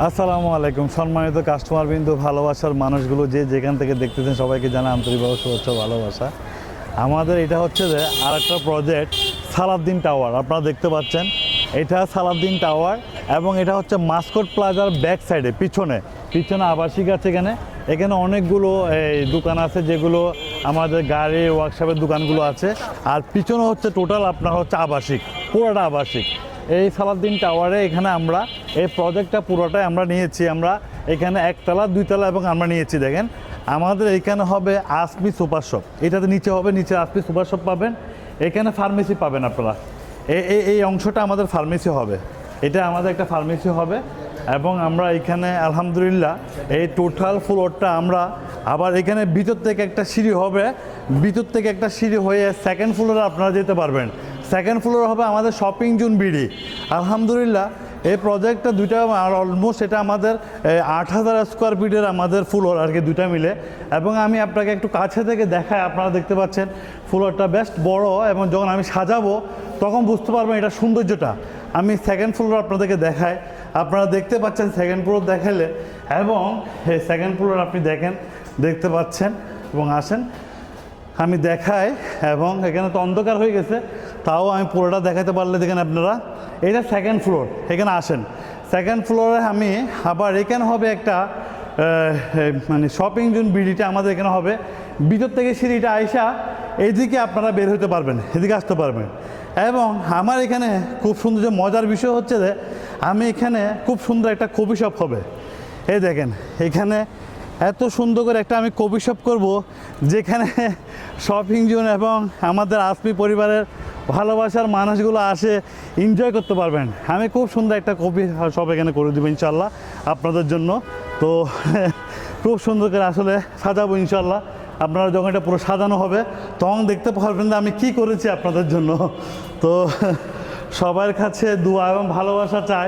আসসালামু আলাইকুম সম্মানিত কাস্টমার বিন্দু, ভালোবাসার মানুষগুলো যে যেখান থেকে দেখতেছেন সবাইকে জানা আন্তরিকভাবে শুভেচ্ছা ভালোবাসা। আমাদের এটা হচ্ছে যে আরেকটা প্রজেক্ট সালাউদ্দিন টাওয়ার, আপনারা দেখতে পাচ্ছেন এটা সালাউদ্দিন টাওয়ার এবং এটা হচ্ছে মাস্কট প্লাজার ব্যাক সাইডে পিছনে আবাসিক আছে। এখানে অনেকগুলো এই দোকান আছে যেগুলো আমাদের গাড়ি ওয়ার্কশপের দোকানগুলো আছে, আর পিছনে হচ্ছে টোটাল আপনার হচ্ছে আবাসিক, পুরোটা আবাসিক। এই সালাউদ্দিন টাওয়ারে এখানে আমরা এই প্রজেক্টটা পুরোটাই আমরা নিয়েছি। আমরা এখানে একতলা দুইতলা এবং আমরা নিয়েছি। দেখেন আমাদের এখানে হবে আসমি সুপার শপ, এটাতে নিচে হবে, নিচে আসমি সুপার শপ পাবেন, এখানে ফার্মেসি পাবেন আপনারা। এই অংশটা আমাদের ফার্মেসি হবে, এটা আমাদের একটা ফার্মেসি হবে। এবং আমরা এখানে আলহামদুলিল্লাহ এই টোটাল ফ্লোরটা আমরা আবার এখানে ভিতর থেকে একটা সিঁড়ি হবে, ভিতর থেকে একটা সিঁড়ি হয়ে সেকেন্ড ফ্লোরে আপনারা যেতে পারবেন। সেকেন্ড ফ্লোর হবে আমাদের শপিং জোন বিডি। আলহামদুলিল্লাহ এই প্রজেক্টটা দুইটা আর অলমোস্ট এটা আমাদের 8,000 স্কোয়ার ফিটের আমাদের ফ্লোর আর কি, দুইটা মিলে। এবং আমি আপনাকে একটু কাছে থেকে দেখাই, আপনারা দেখতে পাচ্ছেন ফ্লোরটা বেশ বড়, এবং যখন আমি সাজাবো তখন বুঝতে পারবেন এটা সৌন্দর্যটা। আমি সেকেন্ড ফ্লোর আপনাদেরকে দেখাই, আপনারা দেখতে পাচ্ছেন সেকেন্ড ফ্লোর দেখালে, এবং এই সেকেন্ড ফ্লোর আপনি দেখতে পাচ্ছেন এবং আসেন আমি দেখাই। এবং এখানে তো অন্ধকার হয়ে গেছে, তাও আমি পুরোটা দেখাতে পারলে দেখেন আপনারা, এটা সেকেন্ড ফ্লোর। এখানে আসেন সেকেন্ড ফ্লোরে আমি আবার এখানে হবে একটা মানে শপিং জোন বিডিটা আমাদের এখানে হবে। ভিতর থেকে সিঁড়িটা আইসা এইদিকে আপনারা বের হতে পারবেন, এদিকে আসতে পারবেন। এবং আমার এখানে খুব সুন্দর যে মজার বিষয় হচ্ছে যে আমি এখানে খুব সুন্দর একটা কফি শপ হবে। এই দেখেন এখানে এত সুন্দর করে একটা আমি কফি শপ করবো, যেখানে শপিং জোন এবং আমাদের আসমি পরিবারের ভালোবাসার মানুষগুলো আসে এনজয় করতে পারবেন। আমি খুব সুন্দর একটা কফি শপ এখানে করে দেবো ইনশাল্লাহ আপনাদের জন্য। তো খুব সুন্দর করে আসলে সাজাবো ইনশাল্লাহ। আপনারা যখন এটা পুরো সাজানো হবে তখন দেখতে পারবেন যে আমি কি করেছি আপনাদের জন্য। তো সবার কাছে দোয়া এবং ভালোবাসা চাই,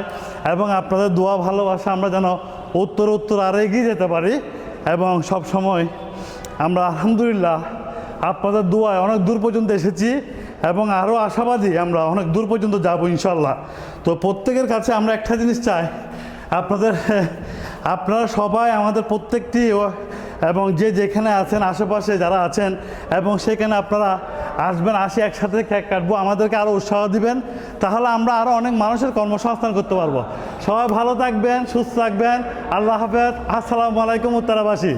এবং আপনাদের দোয়া ভালোবাসা আমরা যেন উত্তর আরও এগিয়ে যেতে পারি। এবং সব সময় আমরা আলহামদুলিল্লাহ আপনাদের দোয়ায় অনেক দূর পর্যন্ত এসেছি, এবং আরও আশাবাদী আমরা অনেক দূর পর্যন্ত যাব ইনশাল্লাহ। তো প্রত্যেকের কাছে আমরা একটা জিনিস চাই, আপনারা সবাই আমাদের প্রত্যেকটি এবং যে যেখানে আছেন আশেপাশে যারা আছেন এবং সেখানে আপনারা আসবেন, আসি একসাথে কেক কাটবো, আমাদেরকে আরও উৎসাহ দিবেন, তাহলে আমরা আরও অনেক মানুষের কর্মসংস্থান করতে পারবো। সবাই ভালো থাকবেন, সুস্থ থাকবেন। আল্লাহ হাফেজ। আসসালামু আলাইকুম উত্তরাবাসী।